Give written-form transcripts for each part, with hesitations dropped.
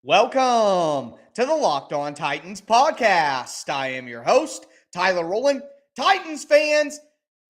Welcome to the Locked On Titans podcast. I am your host, Tyler Rowland. Titans fans,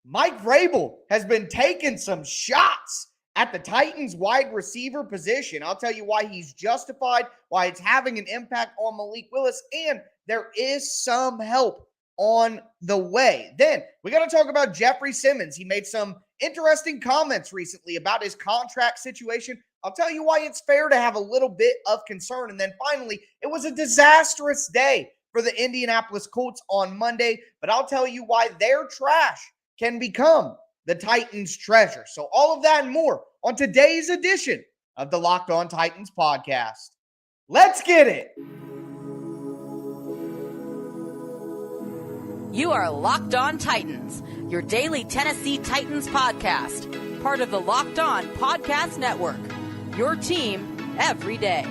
Mike Vrabel has been taking some shots at the Titans wide receiver position. I'll tell you why he's justified, why it's having an impact on Malik Willis, and there is some help on the way. Then we got to talk about Jeffery Simmons. He made some interesting comments recently about his contract situation. I'll tell you why it's fair to have a little bit of concern. And then finally, it was a disastrous day for the Indianapolis Colts on Monday, but I'll tell you why their trash can become the Titans' treasure. So all of that and more on today's edition of the Locked On Titans podcast. Let's get it. You are Locked On Titans, your daily Tennessee Titans podcast, part of the Locked On Podcast Network. Your team every day.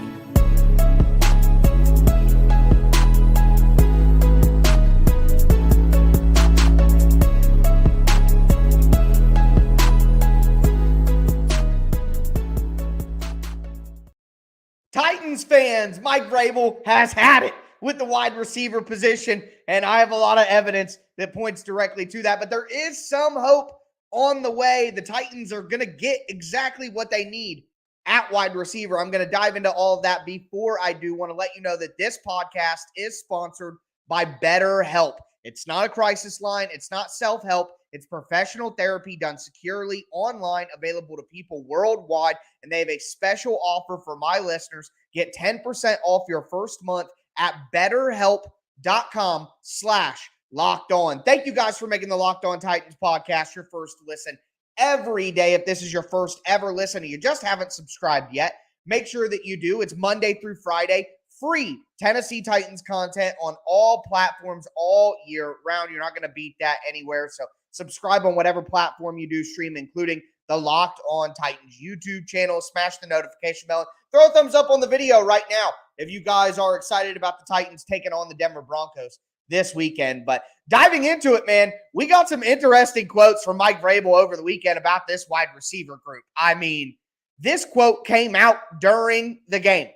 Titans fans, Mike Vrabel has had it with the wide receiver position, and I have a lot of evidence that points directly to that, but there is some hope on the way. The Titans are going to get exactly what they need at wide receiver. I'm going to dive into all of that. Before I do, want to let you know that this podcast is sponsored by BetterHelp. It's not a crisis line. It's not self-help. It's professional therapy done securely online, available to people worldwide. And they have a special offer for my listeners. Get 10% off your first month at betterhelp.com/lockedon. Thank you guys for making the Locked On Titans podcast your first listen every day. If this is your first ever listen and you just haven't subscribed yet, make sure that you do. It's Monday through Friday, free Tennessee Titans content on all platforms all year round. You're not going to beat that anywhere. So subscribe on whatever platform you do stream, including the Locked On Titans YouTube channel. Smash the notification bell. Throw a thumbs up on the video right now if you guys are excited about the Titans taking on the Denver Broncos this weekend. But diving into it, man, we got some interesting quotes from Mike Vrabel over the weekend about this wide receiver group. I mean, this quote came out during the game.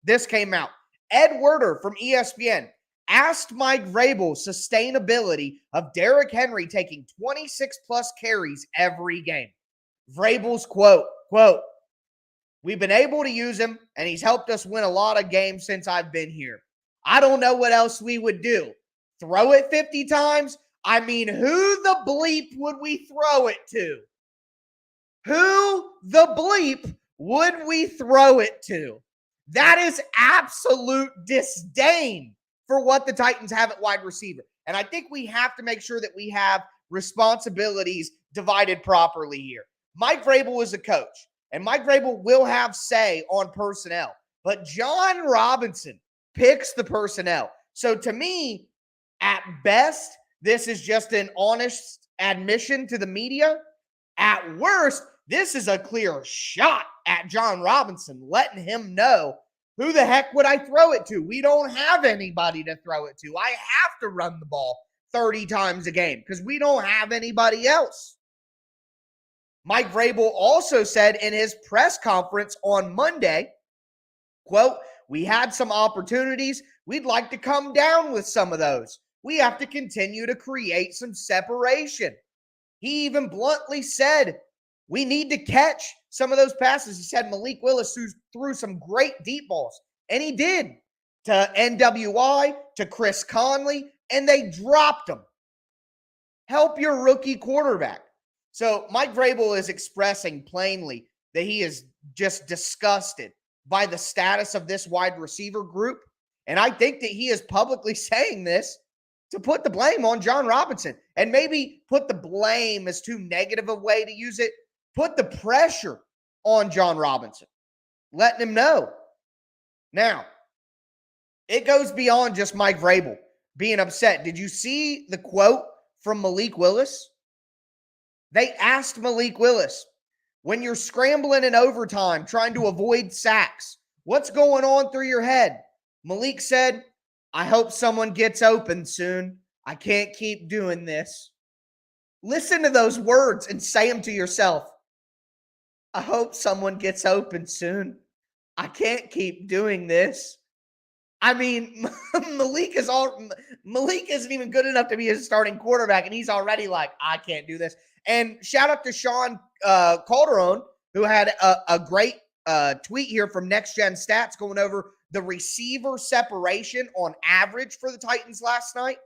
This came out. Ed Werder from ESPN asked Mike Vrabel's sustainability of Derrick Henry taking 26-plus carries every game. Vrabel's quote, "We've been able to use him, and he's helped us win a lot of games since I've been here. I don't know what else we would do. Throw it 50 times? I mean, who the bleep would we throw it to? Who the bleep would we throw it to?" That is absolute disdain for what the Titans have at wide receiver. And I think we have to make sure that we have responsibilities divided properly here. Mike Vrabel is a coach, and Mike Vrabel will have say on personnel. But John Robinson picks the personnel. So to me, at best, this is just an honest admission to the media. At worst, this is a clear shot at John Robinson, letting him know, who the heck would I throw it to? We don't have anybody to throw it to. I have to run the ball 30 times a game because we don't have anybody else. Mike Vrabel also said in his press conference on Monday, quote, "We had some opportunities. We'd like to come down with some of those. We have to continue to create some separation." He even bluntly said, we need to catch some of those passes. He said Malik Willis threw some great deep balls, and he did, to NWI, to Chris Conley, and they dropped him. Help your rookie quarterback. So Mike Vrabel is expressing plainly that he is just disgusted by the status of this wide receiver group. And I think that he is publicly saying this to put the blame on John Robinson. And maybe put the blame as too negative a way to use it. Put the pressure on John Robinson, letting him know. Now, it goes beyond just Mike Vrabel being upset. Did you see the quote from Malik Willis? They asked Malik Willis, when you're scrambling in overtime, trying to avoid sacks, what's going on through your head? Malik said, I hope someone gets open soon. I can't keep doing this. Listen to those words and say them to yourself. I hope someone gets open soon. I can't keep doing this. I mean, Malik isn't even good enough to be his starting quarterback, and he's already like, I can't do this. And shout out to Sean Calderon, who had a great tweet here from Next Gen Stats going over the receiver separation on average for the Titans last night.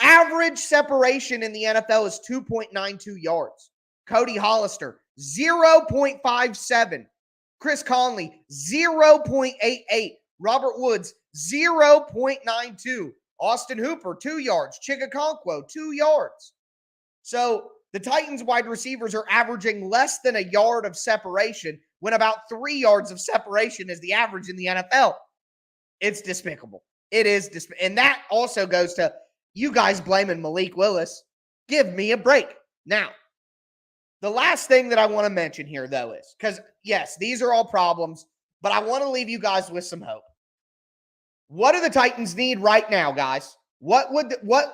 Average separation in the NFL is 2.92 yards. Cody Hollister, 0.57. Chris Conley, 0.88. Robert Woods, 0.92. Austin Hooper, 2 yards. Chigakonkwo, 2 yards. So the Titans wide receivers are averaging less than a yard of separation when about 3 yards of separation is the average in the NFL. It's despicable. It is despicable. And that also goes to you guys blaming Malik Willis. Give me a break. Now, the last thing that I want to mention here, though, is because, yes, these are all problems, but I want to leave you guys with some hope. What do the Titans need right now, guys? What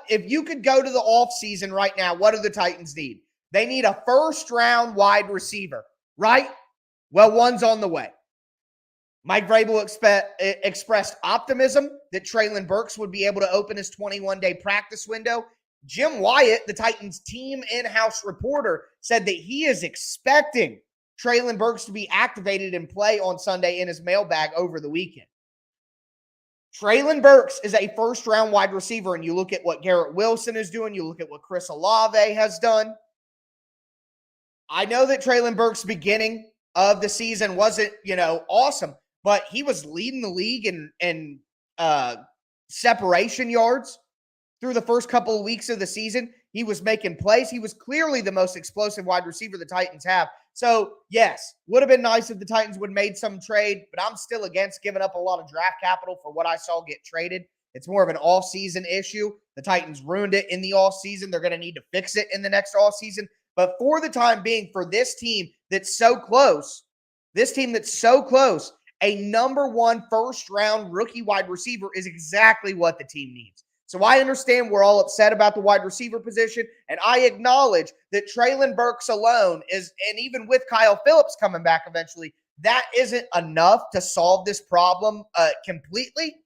if you could go to the offseason right now, what do the Titans need? They need a first-round wide receiver, right? Well, one's on the way. Mike Vrabel expressed optimism that Treylon Burks would be able to open his 21-day practice window. Jim Wyatt, the Titans' team in-house reporter, said that he is expecting Treylon Burks to be activated and play on Sunday in his mailbag over the weekend. Treylon Burks is a first-round wide receiver, and you look at what Garrett Wilson is doing, you look at what Chris Olave has done. I know that Treylon Burks' beginning of the season wasn't, awesome, but he was leading the league in separation yards through the first couple of weeks of the season. He was making plays. He was clearly the most explosive wide receiver the Titans have. So, yes, would have been nice if the Titans would have made some trade, but I'm still against giving up a lot of draft capital for what I saw get traded. It's more of an off-season issue. The Titans ruined it in the off-season. They're going to need to fix it in the next off-season. But for the time being, for this team that's so close, a number one first-round rookie wide receiver is exactly what the team needs. So I understand we're all upset about the wide receiver position, and I acknowledge that Treylon Burks alone is, and even with Kyle Phillips coming back eventually, that isn't enough to solve this problem completely.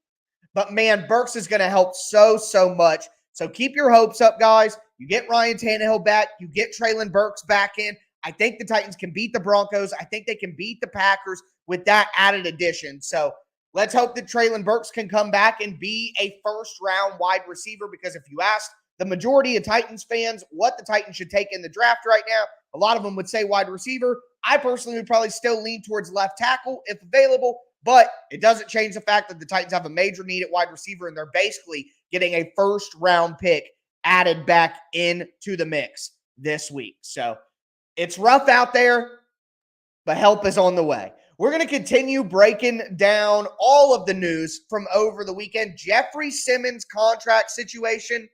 But, man, Burks is going to help so much. So keep your hopes up, guys. You get Ryan Tannehill back. You get Treylon Burks back in. I think the Titans can beat the Broncos. I think they can beat the Packers with that added addition. So let's hope that Treylon Burks can come back and be a first-round wide receiver, because if you ask the majority of Titans fans what the Titans should take in the draft right now, a lot of them would say wide receiver. I personally would probably still lean towards left tackle if available, but it doesn't change the fact that the Titans have a major need at wide receiver, and they're basically getting a first-round pick added back into the mix this week. So it's rough out there, but help is on the way. We're going to continue breaking down all of the news from over the weekend. Jeffery Simmons' contract situation,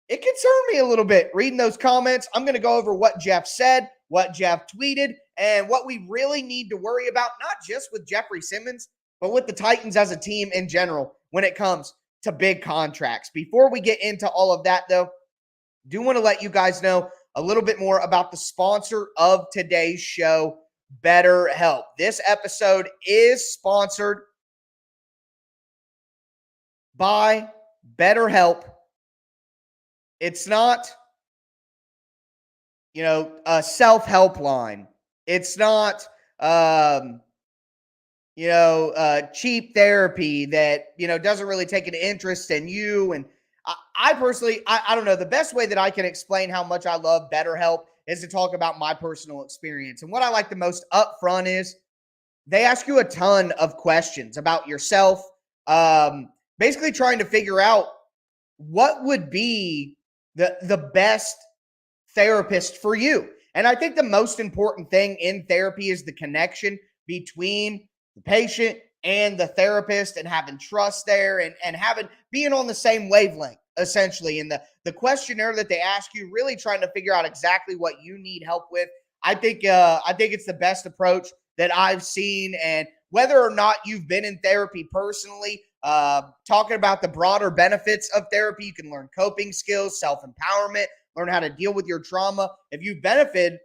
it concerned me a little bit reading those comments. I'm going to go over what Jeff said, what Jeff tweeted, and what we really need to worry about, not just with Jeffery Simmons, but with the Titans as a team in general when it comes to big contracts. Before we get into all of that, though, I do want to let you guys know a little bit more about the sponsor of today's show, BetterHelp. This episode is sponsored by BetterHelp. It's not, a self-help line. It's not, cheap therapy that, doesn't really take an interest in you. And I personally, I don't know, the best way that I can explain how much I love BetterHelp is to talk about my personal experience. And what I like the most up front is they ask you a ton of questions about yourself, basically trying to figure out what would be the best therapist for you. And I think the most important thing in therapy is the connection between the patient and the therapist, and having trust there, and being on the same wavelength, essentially. And the questionnaire that they ask you, really trying to figure out exactly what you need help with. I think it's the best approach that I've seen. And whether or not you've been in therapy personally, talking about the broader benefits of therapy, you can learn coping skills, self-empowerment, learn how to deal with your trauma. If you've benefited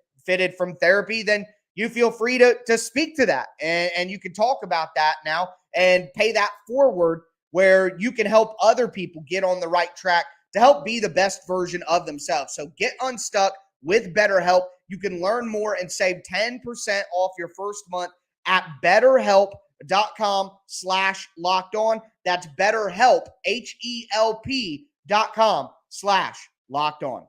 from therapy, then you feel free to speak to that. And you can talk about that now and pay that forward where you can help other people get on the right track to help be the best version of themselves. So get unstuck with BetterHelp. You can learn more and save 10% off your first month at BetterHelp.com/lockedon. That's BetterHelp, HELP.com/lockedon.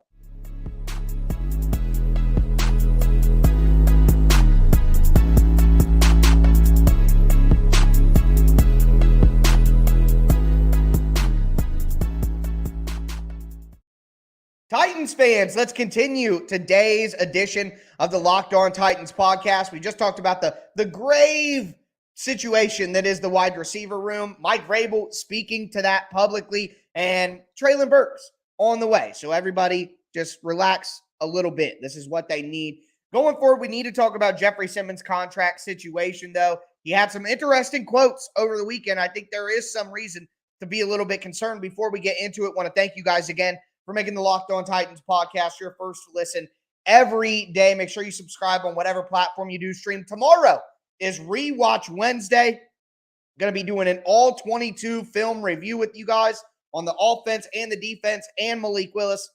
Titans fans, let's continue today's edition of the Locked On Titans podcast. We just talked about the grave situation that is the wide receiver room. Mike Vrabel speaking to that publicly, and Treylon Burks on the way. So everybody just relax a little bit. This is what they need. Going forward, we need to talk about Jeffery Simmons' contract situation, though. He had some interesting quotes over the weekend. I think there is some reason to be a little bit concerned. Before we get into it, I want to thank you guys again for making the Locked On Titans podcast your first listen every day. Make sure you subscribe on whatever platform you do stream. Tomorrow is Rewatch Wednesday. I'm going to be doing an all 22 film review with you guys on the offense and the defense and Malik Willis.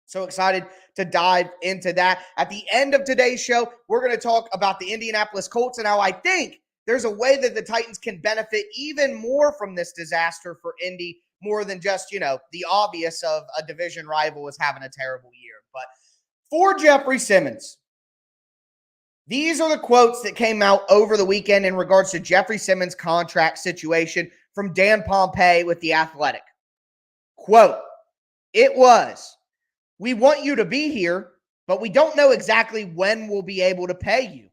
So excited to dive into that. At the end of today's show, we're going to talk about the Indianapolis Colts and how I think there's a way that the Titans can benefit even more from this disaster for Indy, more than just, the obvious of a division rival is having a terrible year. But for Jeffery Simmons, these are the quotes that came out over the weekend in regards to Jeffery Simmons' contract situation from Dan Pompei with The Athletic. Quote, "It was, we want you to be here, but we don't know exactly when we'll be able to pay you.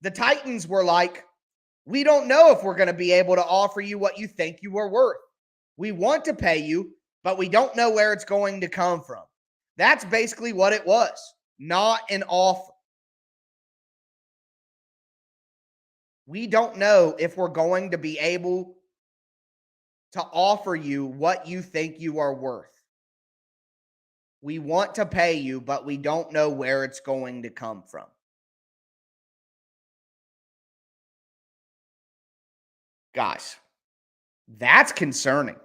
The Titans were like, we don't know if we're going to be able to offer you what you think you are worth. We want to pay you, but we don't know where it's going to come from." That's basically what it was. Not an offer. We don't know if we're going to be able to offer you what you think you are worth. We want to pay you, but we don't know where it's going to come from. Guys, that's concerning.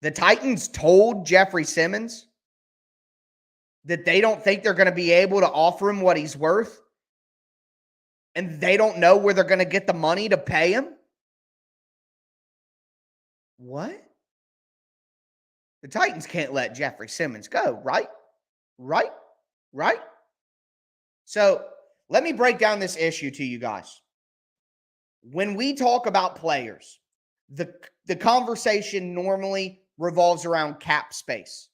The Titans told Jeffery Simmons that they don't think they're going to be able to offer him what he's worth, and they don't know where they're going to get the money to pay him? What? The Titans can't let Jeffery Simmons go, right? Right? So let me break down this issue to you guys. When we talk about players, the conversation normally revolves around cap space.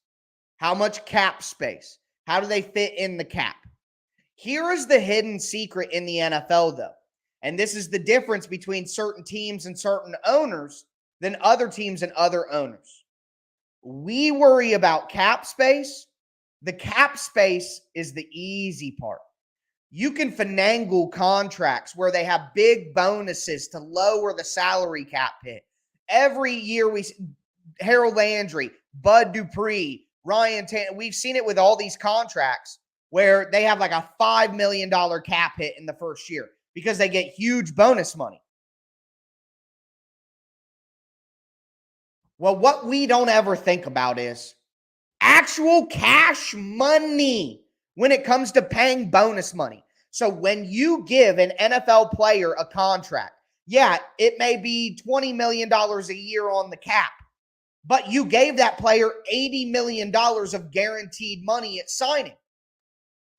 How much cap space? How do they fit in the cap? Here is the hidden secret in the NFL, though. And this is the difference between certain teams and certain owners than other teams and other owners. We worry about cap space. The cap space is the easy part. You can finagle contracts where they have big bonuses to lower the salary cap hit. Every year Harold Landry, Bud Dupree, Ryan Tannehill, we've seen it with all these contracts where they have like a $5 million cap hit in the first year because they get huge bonus money. Well, what we don't ever think about is actual cash money when it comes to paying bonus money. So when you give an NFL player a contract, yeah, it may be $20 million a year on the cap, but you gave that player $80 million of guaranteed money at signing.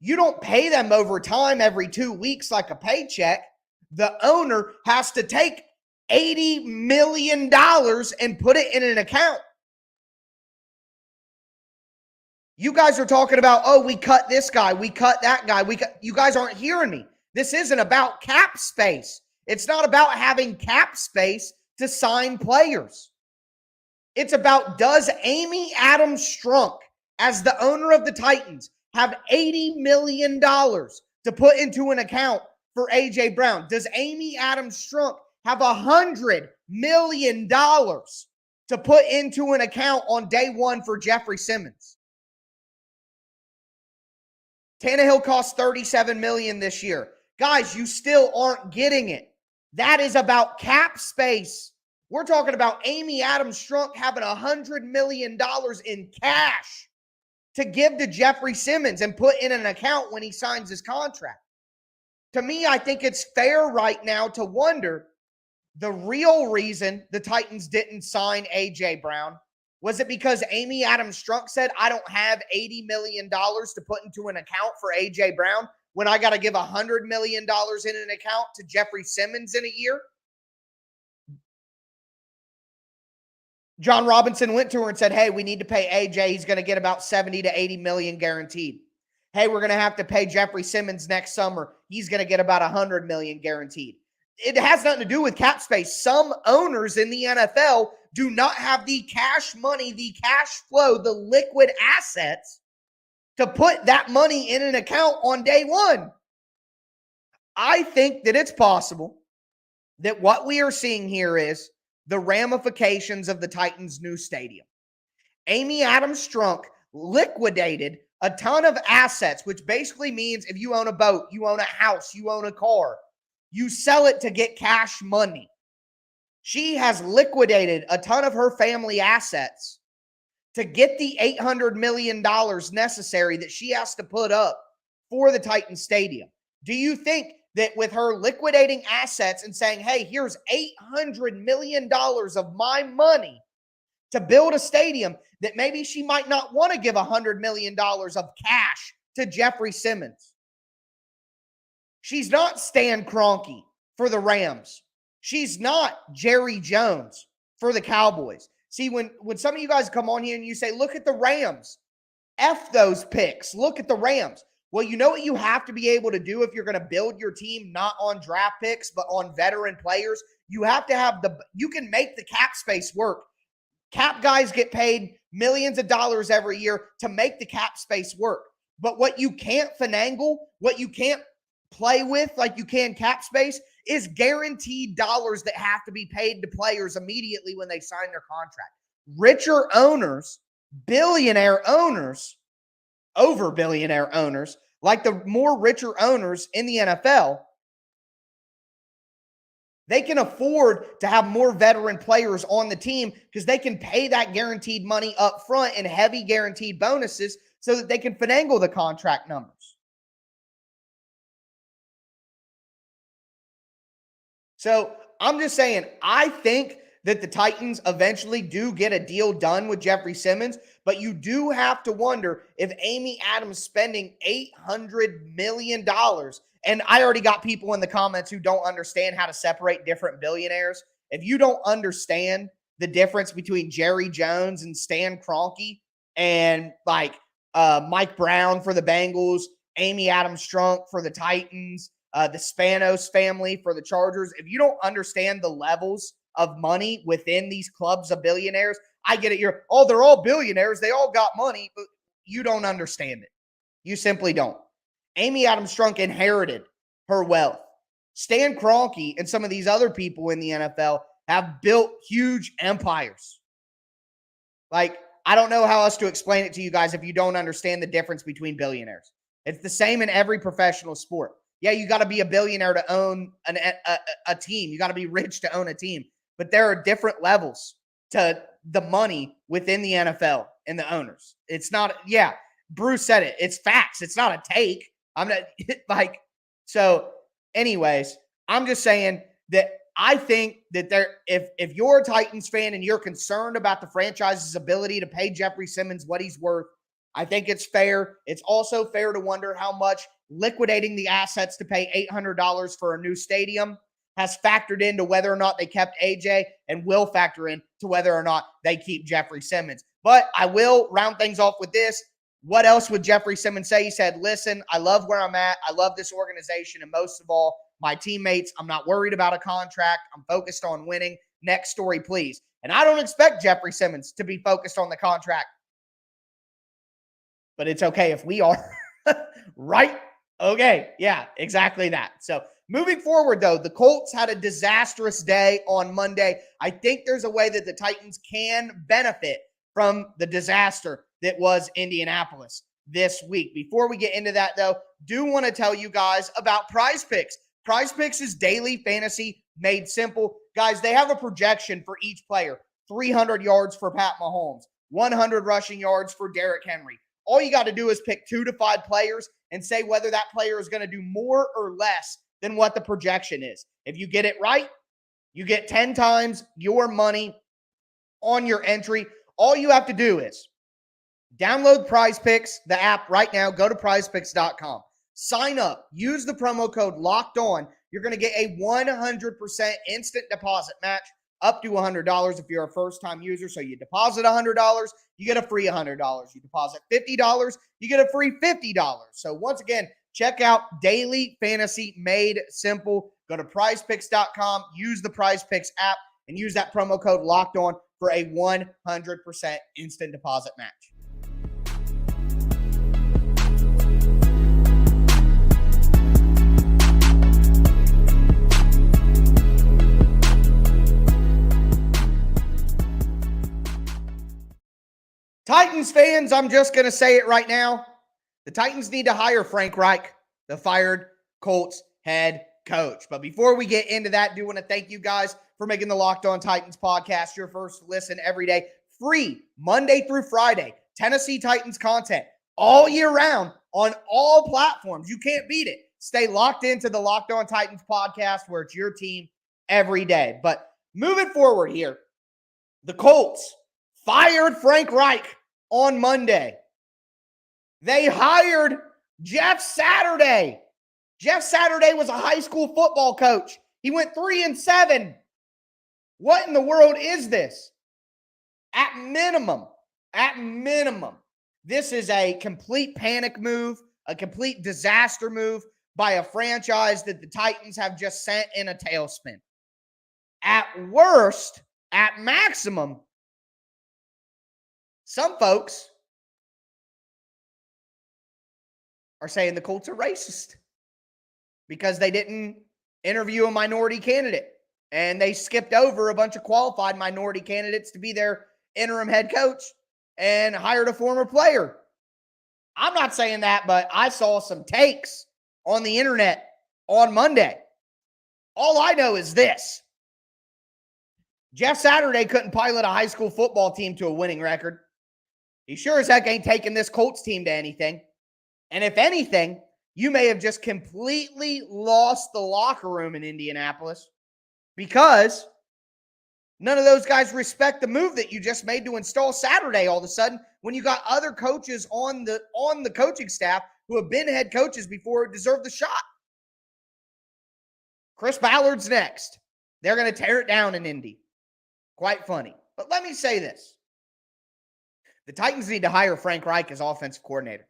You don't pay them over time every 2 weeks like a paycheck. The owner has to take $80 million and put it in an account. You guys are talking about, oh, we cut this guy, we cut that guy. You guys aren't hearing me. This isn't about cap space. It's not about having cap space to sign players. It's about, does Amy Adams Strunk, as the owner of the Titans, have $80 million to put into an account for A.J. Brown? Does Amy Adams Strunk have $100 million to put into an account on day one for Jeffery Simmons? Tannehill cost $37 million this year. Guys, you still aren't getting it. That is about cap space. We're talking about Amy Adams-Strunk having $100 million in cash to give to Jeffery Simmons and put in an account when he signs his contract. To me, I think it's fair right now to wonder the real reason the Titans didn't sign A.J. Brown. Was it because Amy Adams-Strunk said, I don't have $80 million to put into an account for A.J. Brown when I got to give $100 million in an account to Jeffery Simmons in a year? John Robinson went to her and said, hey, we need to pay A.J. He's going to get about 70 to 80 million guaranteed. Hey, we're going to have to pay Jeffery Simmons next summer. He's going to get about 100 million guaranteed. It has nothing to do with cap space. Some owners in the NFL do not have the cash money, the cash flow, the liquid assets to put that money in an account on day one. I think that it's possible that what we are seeing here is the ramifications of the Titans' new stadium. Amy Adams-Strunk liquidated a ton of assets, which basically means if you own a boat, you own a house, you own a car, you sell it to get cash money. She has liquidated a ton of her family assets to get the $800 million necessary that she has to put up for the Titans Stadium. Do you think that with her liquidating assets and saying, hey, here's $800 million of my money to build a stadium, that maybe she might not want to give $100 million of cash to Jeffery Simmons? She's not Stan Kroenke for the Rams. She's not Jerry Jones for the Cowboys. See, when some of you guys come on here and you say, look at the Rams, F those picks, look at the Rams. Well, you know what you have to be able to do if you're going to build your team not on draft picks, but on veteran players? You have to have you can make the cap space work. Cap guys get paid millions of dollars every year to make the cap space work. But what you can't finagle, what you can't play with like you can cap space, is guaranteed dollars that have to be paid to players immediately when they sign their contract. Richer owners, billionaire owners, over billionaire owners, like the more richer owners in the NFL, they can afford to have more veteran players on the team because they can pay that guaranteed money up front in heavy guaranteed bonuses so that they can finagle the contract numbers. So I'm just saying, I think that the Titans eventually do get a deal done with Jeffery Simmons, but you do have to wonder if Amy Adams spending $800 million, and I already got people in the comments who don't understand how to separate different billionaires. If you don't understand the difference between Jerry Jones and Stan Kroenke and like Mike Brown for the Bengals, Amy Adams-Strunk for the Titans, the Spanos family for the Chargers, if you don't understand the levels of money within these clubs of billionaires, I get it. They're all billionaires. They all got money, but you don't understand it. You simply don't. Amy Adams-Strunk inherited her wealth. Stan Kroenke and some of these other people in the NFL have built huge empires. Like, I don't know how else to explain it to you guys if you don't understand the difference between billionaires. It's the same in every professional sport. Yeah, you got to be a billionaire to own a team. You got to be rich to own a team. But there are different levels to the money within the NFL and the owners. It's not, yeah, Bruce said it. It's facts. It's not a take. I'm not like, so anyways, I'm just saying that I think that if you're a Titans fan and you're concerned about the franchise's ability to pay Jeffery Simmons what he's worth, I think it's fair. It's also fair to wonder how much liquidating the assets to pay $800 for a new stadium has factored into whether or not they kept AJ and will factor in to whether or not they keep Jeffery Simmons. But I will round things off with this. What else would Jeffery Simmons say? He said, listen, I love where I'm at. I love this organization. And most of all, my teammates. I'm not worried about a contract. I'm focused on winning. Next story, please. And I don't expect Jeffery Simmons to be focused on the contract. But it's okay if we are. Right? Okay. Yeah, exactly that. So moving forward, though, the Colts had a disastrous day on Monday. I think there's a way that the Titans can benefit from the disaster that was Indianapolis. this week. Before we get into that, though, do want to tell you guys about PrizePicks. PrizePicks is daily fantasy made simple. Guys, they have a projection for each player. 300 yards for Pat Mahomes, 100 rushing yards for Derrick Henry. All you got to do is pick 2 to 5 players and say whether that player is going to do more or less than what the projection is. If you get it right, you get 10 times your money on your entry. All you have to do is download PrizePicks, the app right now. Go to prizepicks.com. Sign up. Use the promo code LOCKEDON. You're going to get a 100% instant deposit match up to $100 if you're a first-time user. So you deposit $100, you get a free $100. You deposit $50, you get a free $50. So once again, check out Daily Fantasy Made Simple. Go to prizepicks.com, use the PrizePicks app, and use that promo code LOCKEDON for a 100% instant deposit match. Titans fans, I'm just going to say it right now. The Titans need to hire Frank Reich, the fired Colts head coach. But before we get into that, I do want to thank you guys for making the Locked On Titans podcast your first listen every day. Free, Monday through Friday, Tennessee Titans content all year round on all platforms. You can't beat it. Stay locked into the Locked On Titans podcast where it's your team every day. But moving forward here, the Colts fired Frank Reich on Monday. They hired Jeff Saturday. Jeff Saturday was a high school football coach. He went 3-7. What in the world is this? At minimum, this is a complete panic move, a complete disaster move by a franchise that the Titans have just sent in a tailspin. At worst, at maximum, some folks are saying the Colts are racist because they didn't interview a minority candidate and they skipped over a bunch of qualified minority candidates to be their interim head coach and hired a former player. I'm not saying that, but I saw some takes on the internet on Monday. All I know is this. Jeff Saturday couldn't pilot a high school football team to a winning record. He sure as heck ain't taking this Colts team to anything. And if anything, you may have just completely lost the locker room in Indianapolis because none of those guys respect the move that you just made to install Saturday all of a sudden when you got other coaches on the coaching staff who have been head coaches before who deserve the shot. Chris Ballard's next. They're going to tear it down in Indy. Quite funny. But let me say this. The Titans need to hire Frank Reich as offensive coordinator.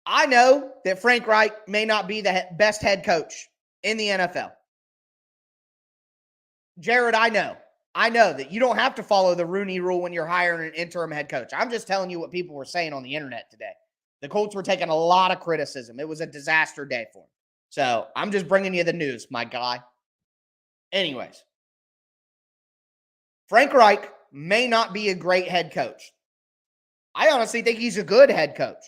I know that Frank Reich may not be the best head coach in the NFL. Jared, I know that you don't have to follow the Rooney Rule when you're hiring an interim head coach. I'm just telling you what people were saying on the internet today. The Colts were taking a lot of criticism. It was a disaster day for them. So I'm just bringing you the news, my guy. Anyways, Frank Reich may not be a great head coach. I honestly think he's a good head coach.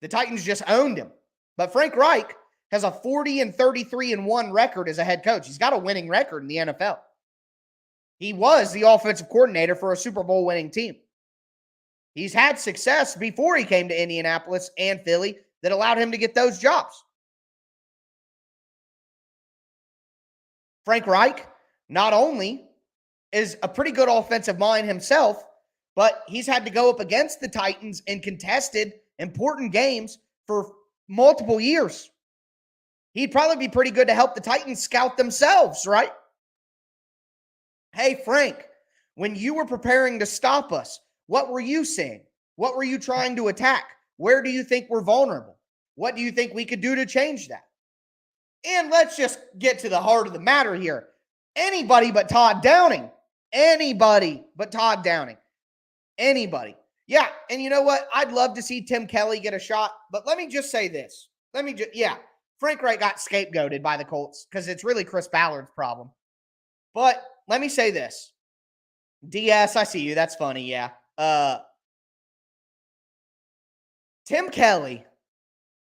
The Titans just owned him. But Frank Reich has a 40-33-1 record as a head coach. He's got a winning record in the NFL. He was the offensive coordinator for a Super Bowl winning team. He's had success before he came to Indianapolis and Philly that allowed him to get those jobs. Frank Reich not only is a pretty good offensive mind himself, but he's had to go up against the Titans in contested important games for multiple years. He'd probably be pretty good to help the Titans scout themselves, right? Hey, Frank, when you were preparing to stop us, what were you saying? What were you trying to attack? Where do you think we're vulnerable? What do you think we could do to change that? And let's just get to the heart of the matter here. Anybody but Todd Downing. Anybody but Todd Downing. Anybody. Yeah, and you know what? I'd love to see Tim Kelly get a shot, but let me just say this. Frank Reich got scapegoated by the Colts because it's really Chris Ballard's problem. But let me say this. DS, I see you. That's funny, yeah. Tim Kelly,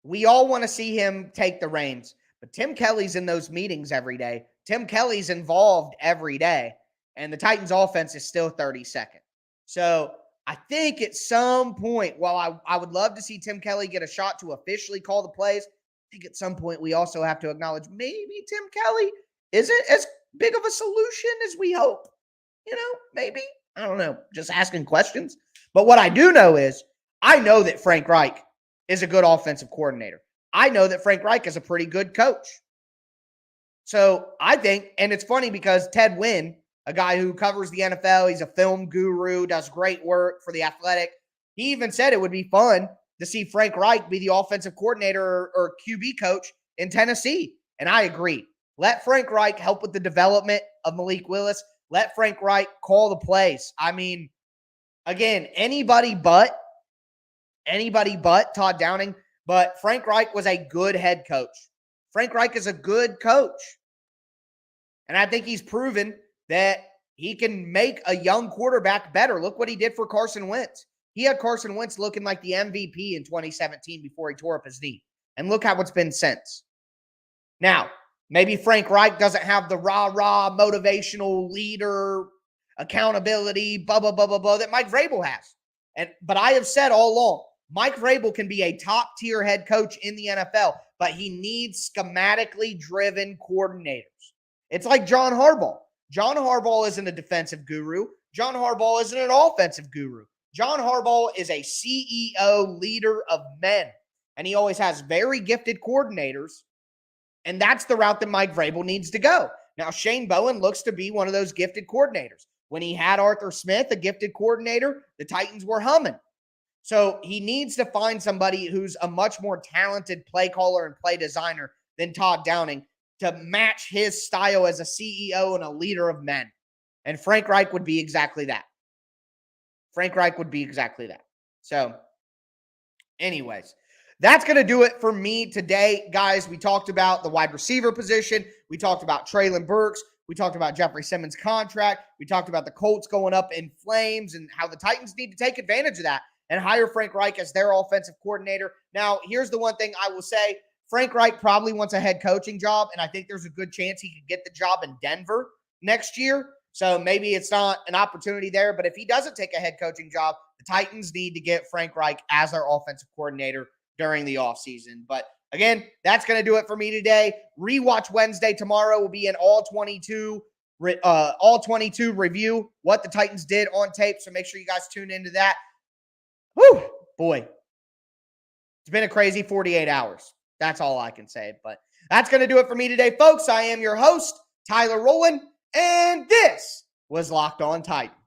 we all want to see him take the reins, but Tim Kelly's in those meetings every day. Tim Kelly's involved every day, and the Titans offense is still 32nd. So I think at some point, while I would love to see Tim Kelly get a shot to officially call the plays, I think at some point we also have to acknowledge maybe Tim Kelly isn't as big of a solution as we hope. Maybe. I don't know. Just asking questions. But what I do know is I know that Frank Reich is a good offensive coordinator. I know that Frank Reich is a pretty good coach. So I think, and it's funny because Ted Wynn, a guy who covers the NFL, he's a film guru, does great work for The Athletic. He even said it would be fun to see Frank Reich be the offensive coordinator or QB coach in Tennessee. And I agree. Let Frank Reich help with the development of Malik Willis. Let Frank Reich call the plays. I mean, again, anybody but Todd Downing, but Frank Reich was a good head coach. Frank Reich is a good coach. And I think he's proven that he can make a young quarterback better. Look what he did for Carson Wentz. He had Carson Wentz looking like the MVP in 2017 before he tore up his knee. And look how it's been since. Now, maybe Frank Reich doesn't have the rah-rah motivational leader accountability, blah, blah, blah, blah, blah, that Mike Vrabel has. But I have said all along, Mike Vrabel can be a top-tier head coach in the NFL, but he needs schematically driven coordinators. It's like John Harbaugh. John Harbaugh isn't a defensive guru. John Harbaugh isn't an offensive guru. John Harbaugh is a CEO, leader of men, and he always has very gifted coordinators, and that's the route that Mike Vrabel needs to go. Now, Shane Bowen looks to be one of those gifted coordinators. When he had Arthur Smith, a gifted coordinator, the Titans were humming. So he needs to find somebody who's a much more talented play caller and play designer than Todd Downing to match his style as a CEO and a leader of men. And Frank Reich would be exactly that. Frank Reich would be exactly that. So, anyways, that's going to do it for me today, guys. We talked about the wide receiver position. We talked about Treylon Burks. We talked about Jeffery Simmons' contract. We talked about the Colts going up in flames and how the Titans need to take advantage of that and hire Frank Reich as their offensive coordinator. Now, here's the one thing I will say. Frank Reich probably wants a head coaching job, and I think there's a good chance he could get the job in Denver next year. So maybe it's not an opportunity there, but if he doesn't take a head coaching job, the Titans need to get Frank Reich as their offensive coordinator during the offseason. But again, that's going to do it for me today. Rewatch Wednesday tomorrow will be an all 22 review, what the Titans did on tape. So make sure you guys tune into that. Whew, boy. It's been a crazy 48 hours. That's all I can say. But that's going to do it for me today, folks. I am your host, Tyler Rowland, and this was Locked On Titans.